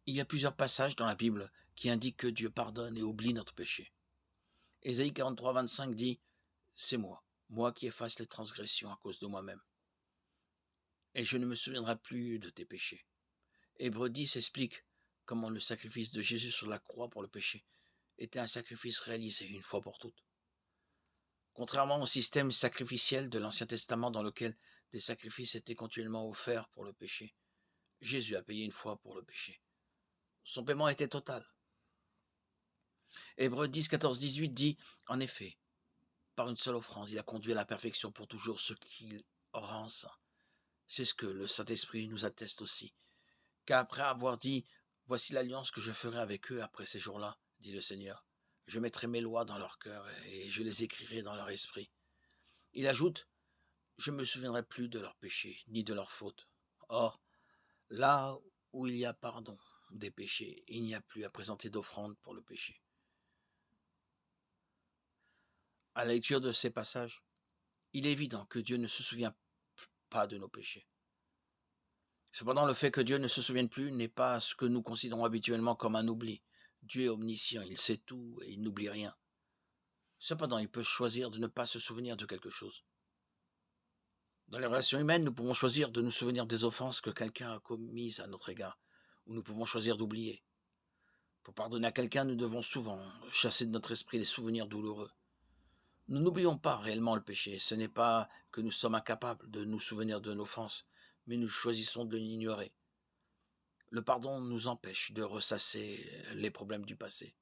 Il y a plusieurs passages dans la Bible qui indiquent que Dieu pardonne et oublie notre péché. Ésaïe 43, 25 dit « C'est moi qui efface les transgressions à cause de moi-même, et je ne me souviendrai plus de tes péchés. » Hébreux 10 explique comment le sacrifice de Jésus sur la croix pour le péché était un sacrifice réalisé une fois pour toutes. Contrairement au système sacrificiel de l'Ancien Testament dans lequel des sacrifices étaient continuellement offerts pour le péché, Jésus a payé une fois pour le péché. Son paiement était total. Hébreux 10, 14, 18 dit « En effet, par une seule offrande, il a conduit à la perfection pour toujours ceux qu'il rend saints. » C'est ce que le Saint-Esprit nous atteste aussi. Qu'après avoir dit « Voici l'alliance que je ferai avec eux après ces jours-là, dit le Seigneur. Je mettrai mes lois dans leur cœur et je les écrirai dans leur esprit. » Il ajoute « Je ne me souviendrai plus de leurs péchés, ni de leurs fautes. » Or, là où il y a pardon des péchés, il n'y a plus à présenter d'offrande pour le péché. À la lecture de ces passages, il est évident que Dieu ne se souvient pas de nos péchés. Cependant, le fait que Dieu ne se souvienne plus n'est pas ce que nous considérons habituellement comme un oubli. Dieu est omniscient, il sait tout et il n'oublie rien. Cependant, il peut choisir de ne pas se souvenir de quelque chose. Dans les relations humaines, nous pouvons choisir de nous souvenir des offenses que quelqu'un a commises à notre égard, ou nous pouvons choisir d'oublier. Pour pardonner à quelqu'un, nous devons souvent chasser de notre esprit les souvenirs douloureux. Nous n'oublions pas réellement le péché. Ce n'est pas que nous sommes incapables de nous souvenir de nos offenses, mais nous choisissons de l'ignorer. Le pardon nous empêche de ressasser les problèmes du passé.